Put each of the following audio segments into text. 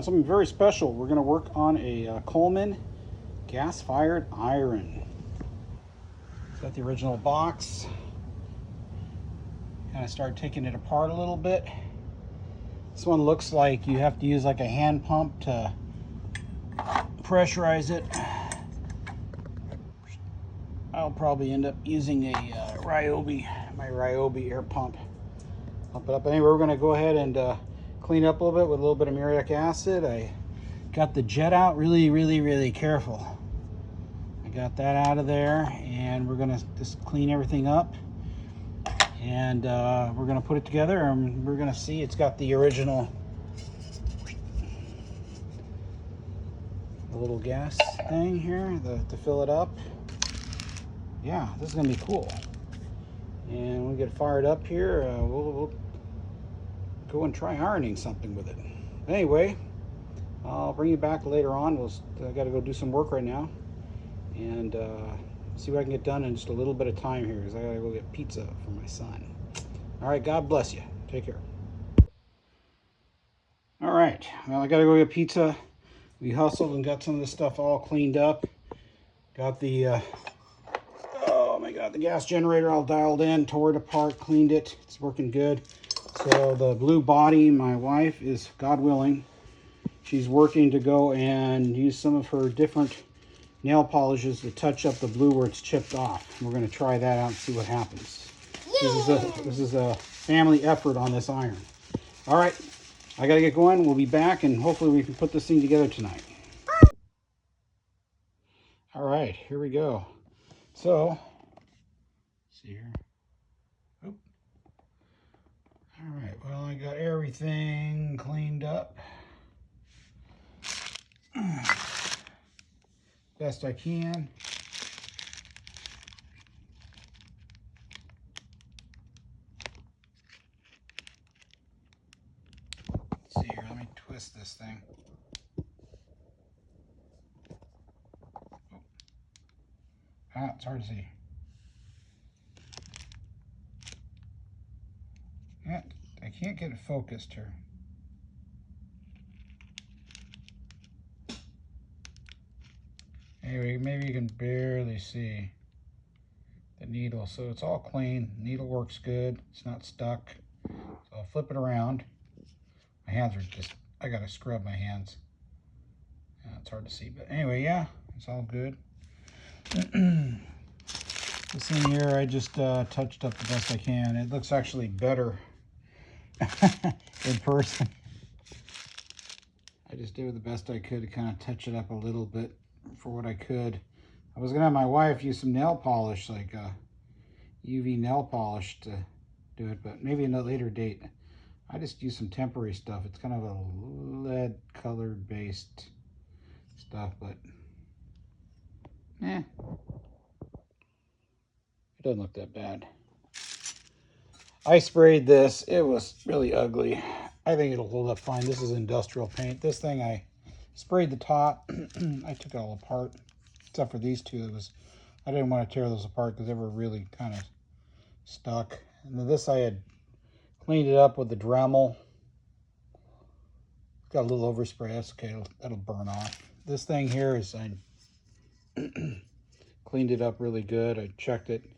on something very special. We're going to work on a Coleman gas-fired iron. Got the original box. Kind of start taking it apart a little bit. This one looks like you have to use like a hand pump to pressurize it. I'll probably end up using a my Ryobi air pump. Pump it up. Anyway, we're going to go ahead and clean up a little bit with a little bit of muriatic acid. I got the jet out really careful. I got that out of there, and we're going to just clean everything up. And we're going to put it together, and we're going to see it's got the original little gas thing here to fill it up. Yeah, this is going to be cool. And when we get fired up here, we'll go and try ironing something with it. Anyway, I'll bring you back later on. I got to go do some work right now and see what I can get done in just a little bit of time here, because I got to go get pizza for my son. All right, God bless you. Take care. All right, well, I got to go get pizza. We hustled and got some of this stuff all cleaned up. Got the oh my God, the gas generator all dialed in, tore it apart, cleaned it. It's working good. So the blue body, my wife is, God willing, she's working to go and use some of her different nail polishes to touch up the blue where it's chipped off. We're going to try that out and see what happens. This is a family effort on this iron. All right, I got to get going. We'll be back, and hopefully we can put this thing together tonight. All right, here we go. So, see here. Oop. All right, well, I got everything cleaned up best I can. Let's see here, let me twist this thing. Oh. Ah, it's hard to see. Yeah, I can't get it focused here. Anyway, maybe you can barely see the needle. So it's all clean. Needle works good. It's not stuck. So I'll flip it around. My hands are just, I gotta scrub my hands. It's hard to see, but anyway, yeah, it's all good. This thing here, I just touched up the best I can. It looks actually better in person. I just did the best I could to kind of touch it up a little bit for what I could. I was gonna have my wife use some nail polish, like UV nail polish, to do it, but maybe in a later date. I just use some temporary stuff. It's kind of a lead colored based stuff, but it doesn't look that bad. I sprayed this. It was really ugly. I think it'll hold up fine. This is industrial paint. This thing, I sprayed the top. I took it all apart, except for these two. I didn't want to tear those apart because they were really kind of stuck. And then this, I had cleaned it up with the Dremel. Got a little overspray. That's okay. That'll burn off. This thing here is, I cleaned it up really good. I checked it,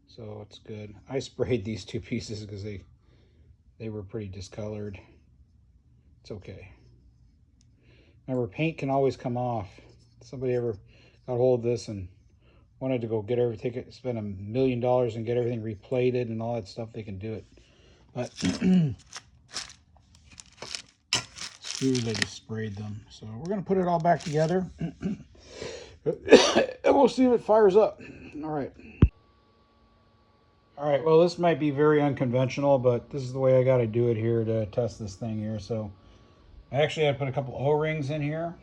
so it's good. I sprayed these two pieces because they were pretty discolored. It's okay. Remember, paint can always come off. Somebody ever got hold of this and wanted to go get everything, spend $1 million and get everything replated and all that stuff, they can do it. But screws, I just sprayed them. So we're going to put it all back together. And we'll see if it fires up. All right. All right, well, this might be very unconventional, but this is the way I got to do it here to test this thing here. So I actually had to put a couple O-rings in here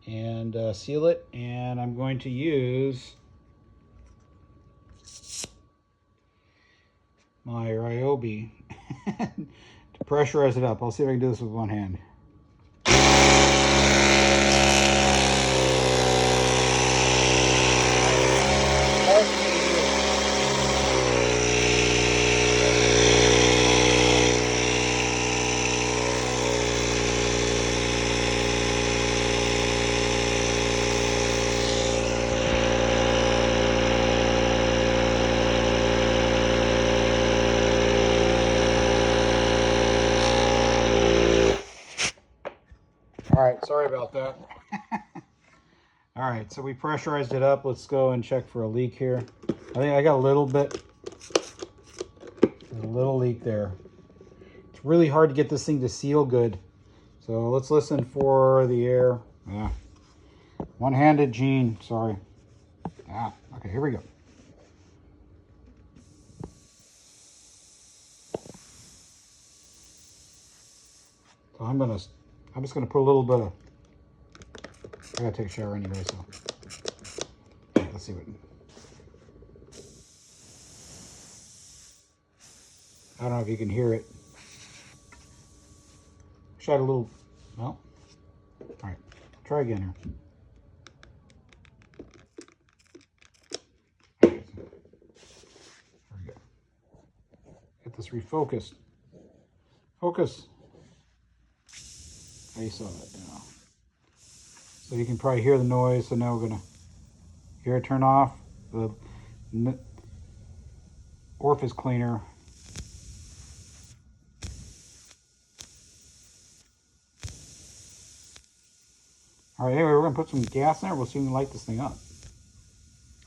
and seal it, and I'm going to use my Ryobi to pressurize it up. I'll see if I can do this with one hand. Sorry about that. All right, so we pressurized it up. Let's go and check for a leak here. I think I got a little bit, there's a little leak there. It's really hard to get this thing to seal good. So let's listen for the air. Yeah. One-handed Gene, sorry. Ah, okay, here we go. So I'm just gonna put a little bit of, I gotta take a shower anyway, so let's see what. I don't know if you can hear it. Shot a little, well, all right, try again here. There we go. Get this refocused. Focus. I saw that now. So you can probably hear the noise. So now we're gonna hear it turn off. The orifice cleaner. All right, anyway, we're gonna put some gas in there. We'll see if we can light this thing up.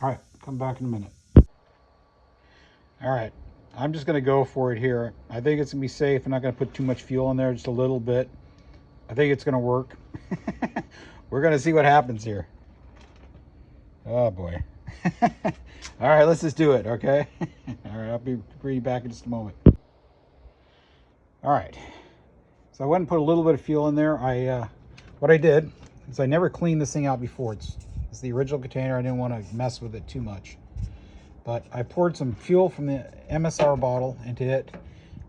All right, come back in a minute. All right, I'm just gonna go for it here. I think it's gonna be safe. I'm not gonna put too much fuel in there, just a little bit. I think it's gonna work. We're gonna see what happens here. Oh boy. All right, let's just do it, okay? All right, I'll be back in just a moment. All right, so I went and put a little bit of fuel in there. What I did is I never cleaned this thing out before. It's the original container. I didn't want to mess with it too much. But I poured some fuel from the MSR bottle into it.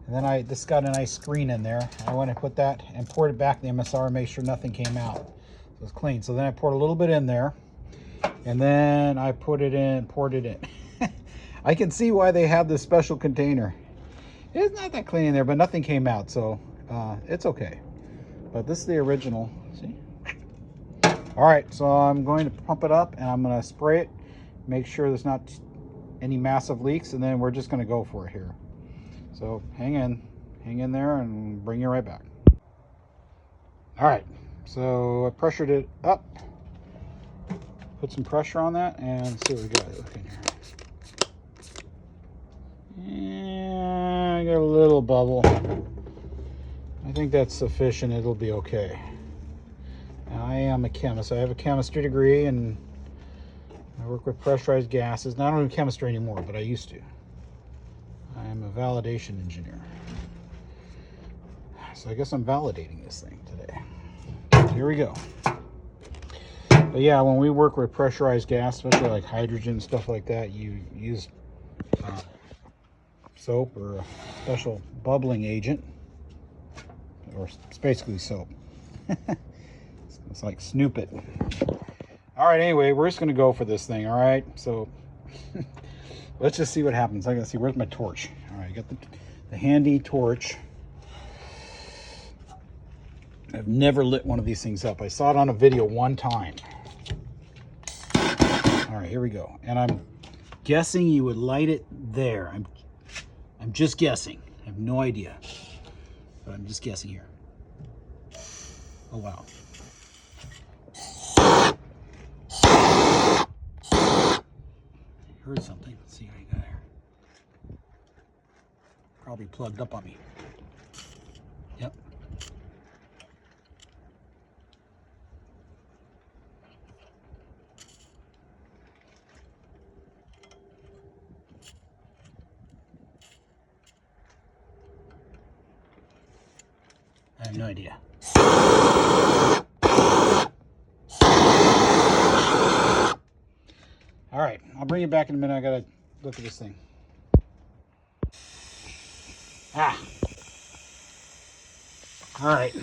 And then this got a nice screen in there. I went and put that and poured it back in the MSR and made sure nothing came out. So it's clean. So then I poured a little bit in there. And then I poured it in. I can see why they have this special container. It's not that clean in there, but nothing came out. So it's okay. But this is the original. See? All right, so I'm going to pump it up and I'm going to spray it. Make sure there's not any massive leaks, and then we're just going to go for it here. So hang in there, and bring you right back. All right, so I pressured it up, put some pressure on that, and see what we got. Look in here. Yeah, I got a little bubble. I think that's sufficient. It'll be okay. Now, I am a chemist. I have a chemistry degree, and I work with pressurized gases. Not only chemistry anymore, but I used to. I am a validation engineer. So I guess I'm validating this thing today. Here we go. But yeah, when we work with pressurized gas, especially like hydrogen, stuff like that, you use soap or a special bubbling agent. Or it's basically soap. It's like Snoop It. All right, anyway, we're just going to go for this thing, all right? So let's just see what happens. I got to see, where's my torch? All right, I got the handy torch. I've never lit one of these things up. I saw it on a video one time. All right, here we go. And I'm guessing you would light it there. I'm just guessing. I have no idea. But I'm just guessing here. Oh, wow. Heard something. Let's see what you got here. Probably plugged up on me. Yep. I have no idea. All right, I'll bring you back in a minute. I gotta look at this thing. Ah. All right.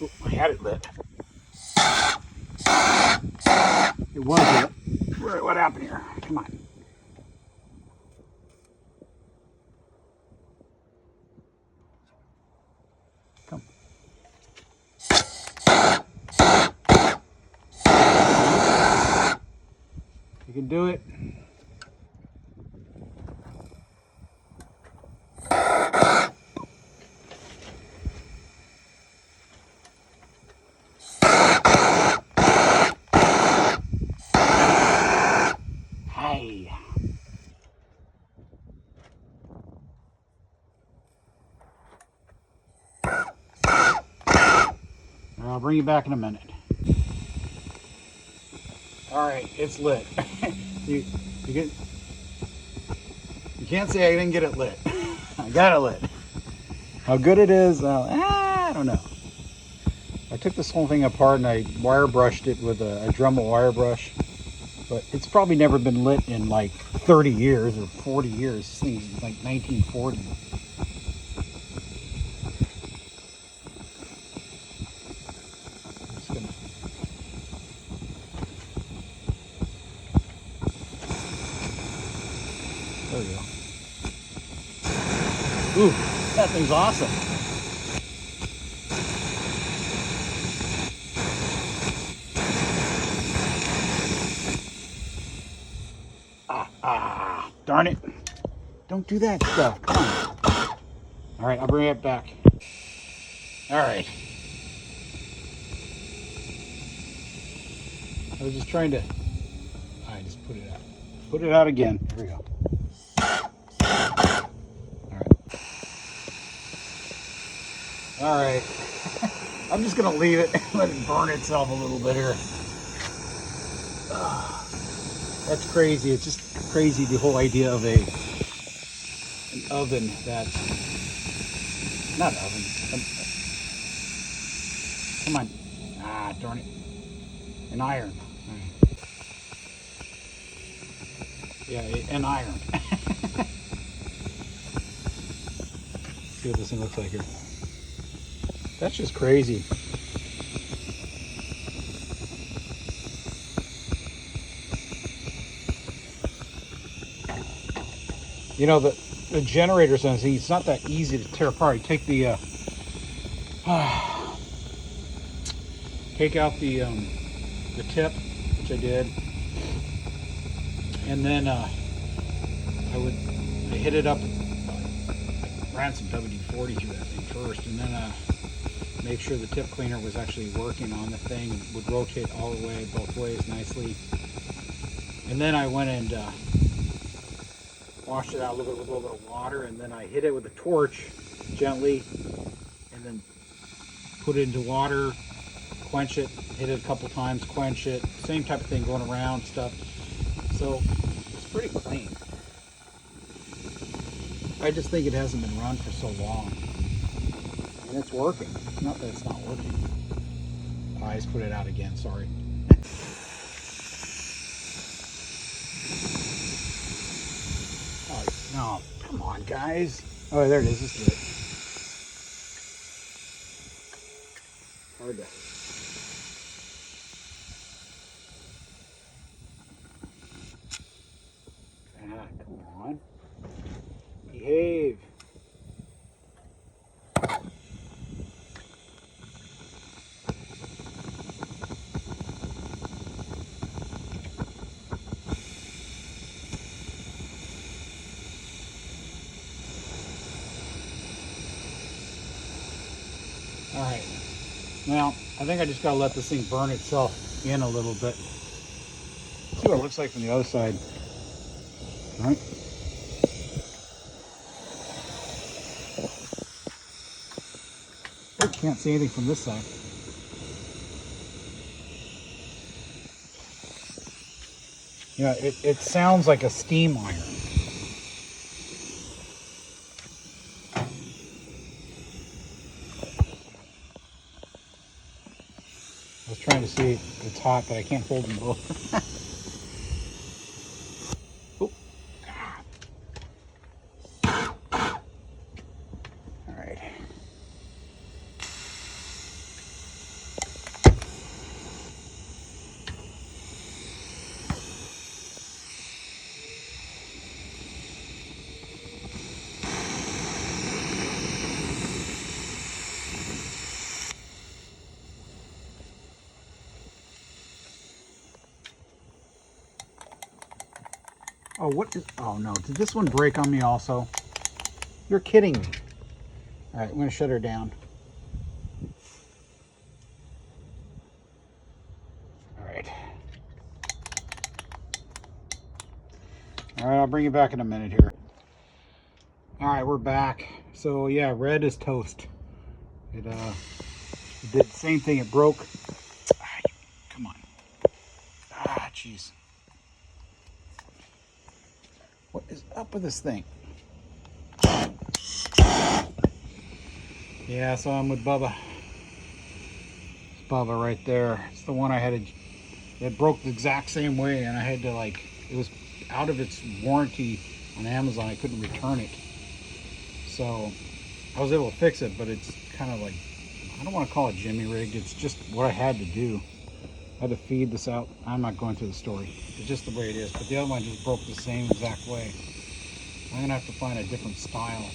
Ooh, I had it lit. It was lit. What happened here? Come on. Come. You can do it. bring you back in a minute. All right, it's lit. you can't say I didn't get it lit. I got it lit. How good it is, I don't know. I took this whole thing apart and I wire brushed it with a Dremel wire brush, but it's probably never been lit in like 30 years or 40 years. This thing's like 1940. There we go. Ooh, that thing's awesome. Darn it. Don't do that stuff. Come on. All right, I'll bring it back. All right. I was just trying to, I just put it out. Put it out again. There we go. All right. I'm just gonna leave it and let it burn itself a little bit here. That's crazy. It's just crazy, the whole idea of an oven that's not oven. Come on. Ah, darn it. An iron. Yeah, an iron. See what this thing looks like here. That's just crazy. You know, the generators on this thing, it's not that easy to tear apart. You take the take out the tip, which I did, and then I hit it up. I ran some WD-40 through that thing first, and then make sure the tip cleaner was actually working on the thing and would rotate all the way, both ways nicely. And then I went and washed it out a little bit with a little bit of water, and then I hit it with a torch gently, and then put it into water, quench it, hit it a couple times, quench it, same type of thing going around stuff. So it's pretty clean. I just think it hasn't been run for so long, and it's working. It's not that it's not working. Oh, I just put it out again, sorry. No, come on, guys. Oh, there it is. Let's do it. Hard to. Ah, come on. Behave. All right. Now, I think I just gotta let this thing burn itself in a little bit. See what it looks like from the other side. All right. I can't see anything from this side. Yeah, it sounds like a steam iron. I was trying to see if it's hot, but I can't hold them both. Oh. All right. Oh, what is, oh no, did this one break on me also? You're kidding me. All right, I'm gonna shut her down. All right. All right, I'll bring you back in a minute here. All right, we're back. So yeah, red is toast. It It did the same thing, it broke. Ah, come on. Ah, jeez. What is up with this thing? Yeah, so I'm with Bubba. It's Bubba right there. It's the one I had to, it broke the exact same way, and I had to like, it was out of its warranty on Amazon. I couldn't return it. So I was able to fix it, but it's kind of like, I don't want to call it jimmy rigged. It's just what I had to do. I had to feed this out. I'm not going through the story. It's just the way it is. But the other one just broke the same exact way. I'm going to have to find a different style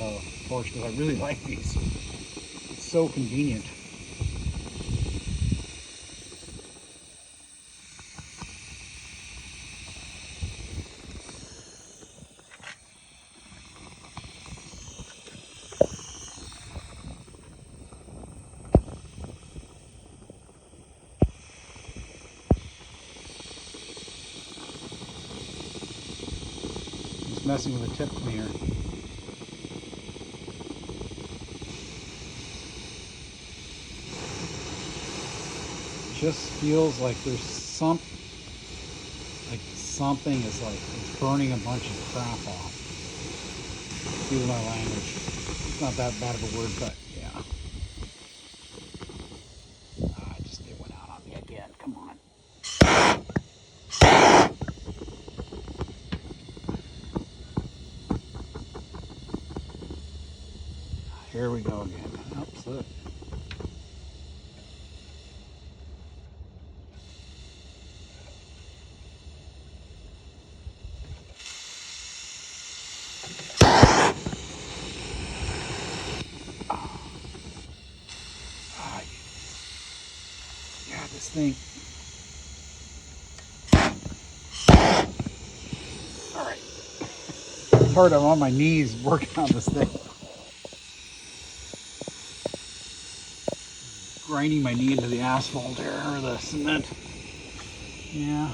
of torch because I really like these. It's so convenient. Just messing with a tip cleaner. Just feels like there's something is like it's burning a bunch of crap off. Excuse my language. It's not that bad of a word, but yeah. It went out on me again. Come on. Here we go again. Oops, look. Yeah, this thing. All right. It's hard. I'm on my knees working on this thing. Grinding my knee into the asphalt there, or the cement. Yeah.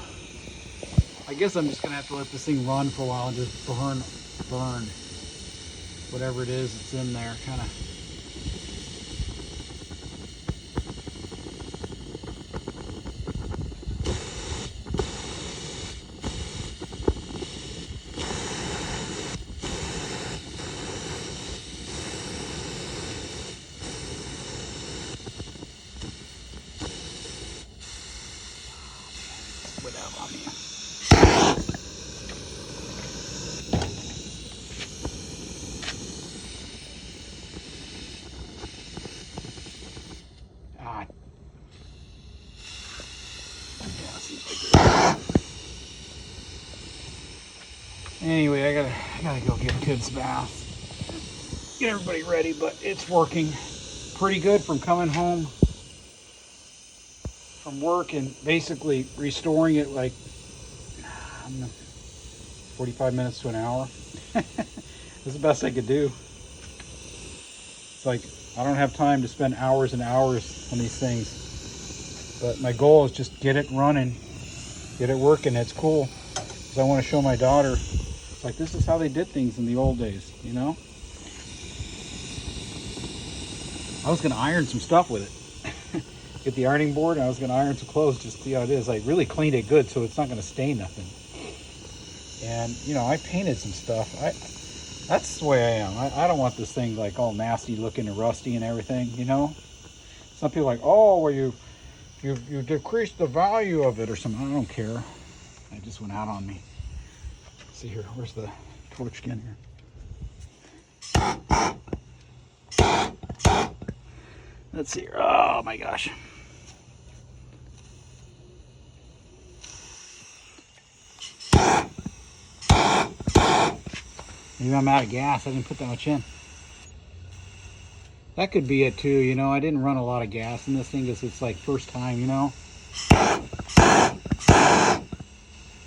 I guess I'm just gonna have to let this thing run for a while and just burn whatever it is that's in there, kind of. Went out on me. Ah. Yeah, seems like anyway, I gotta go give kids bath, get everybody ready, but it's working pretty good from coming home from work and basically restoring it like 45 minutes to an hour. That's the best I could do. It's like I don't have time to spend hours and hours on these things, but my goal is just get it running, get it working. It's cool because I want to show my daughter, like, this is how they did things in the old days, you know. I was gonna iron some stuff with it. Get the ironing board, and I was gonna iron some clothes just to see how it is. I really cleaned it good so it's not gonna stain nothing. And you know, I painted some stuff. That's the way I am. I don't want this thing like all nasty looking and rusty and everything, you know. Some people are like, oh, well, you decreased the value of it or something. I don't care. It just went out on me. Let's see here, where's the torch again here? Let's see here. Oh my gosh. Maybe I'm out of gas. I didn't put that much in. That could be it too, you know. I didn't run a lot of gas in this thing because it's like first time, you know.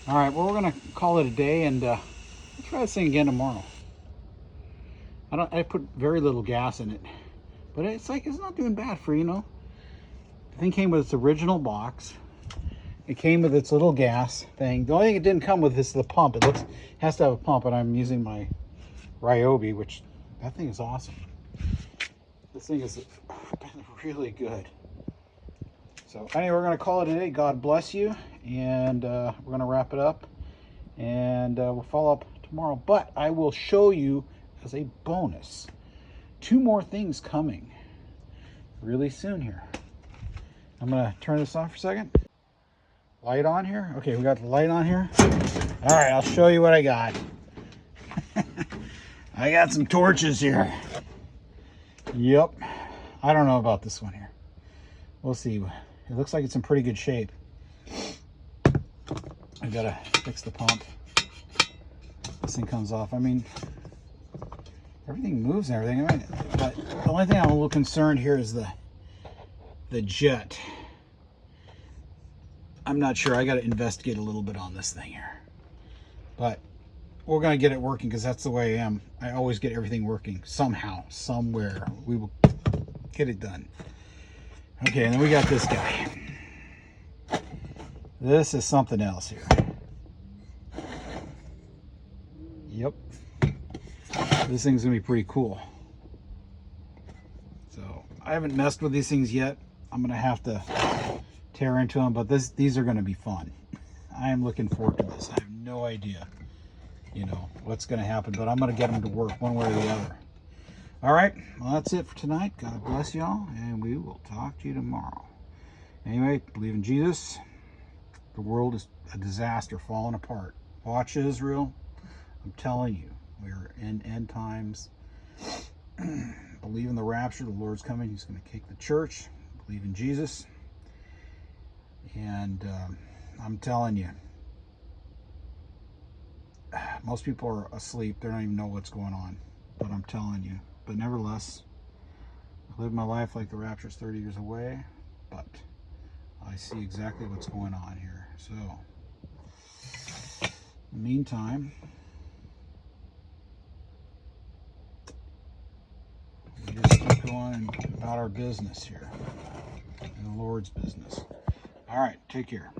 All right, well, we're gonna call it a day, and we'll try this thing again tomorrow. I put very little gas in it, but it's like it's not doing bad for, you know. The thing came with its original box. It came with its little gas thing. The only thing it didn't come with is the pump. It has to have a pump, and I'm using my Ryobi, which that thing is awesome. This thing has been really good. So anyway, we're going to call it a day. God bless you. And we're going to wrap it up. And we'll follow up tomorrow. But I will show you as a bonus 2 more things coming really soon here. I'm going to turn this on for a second. Light on here. Okay, we got the light on here. All right, I'll show you what I got. I got some torches here. Yep. I don't know about this one here. We'll see. It looks like it's in pretty good shape. I gotta fix the pump. This thing comes off. I mean, everything moves and everything. But the only thing I'm a little concerned here is the jet. I'm not sure. I got to investigate a little bit on this thing here. But we're going to get it working because that's the way I am. I always get everything working somehow, somewhere. We will get it done. Okay, and then we got this guy. This is something else here. Yep. This thing's going to be pretty cool. So I haven't messed with these things yet. I'm going to have to tear into them, but these are going to be fun. I am looking forward to this. I have no idea, you know, what's going to happen, but I'm going to get them to work one way or the other. All right, well, that's it for tonight. God bless y'all, and we will talk to you tomorrow. Anyway, believe in Jesus. The world is a disaster, falling apart. Watch Israel. I'm telling you, we're in end times. Believe in the rapture. The Lord's coming. He's going to kick the church. Believe in Jesus. And I'm telling you, most people are asleep. They don't even know what's going on. But I'm telling you. But nevertheless, I live my life like the rapture's 30 years away. But I see exactly what's going on here. So, in the meantime, we just keep going about our business here. And the Lord's business. All right, take care.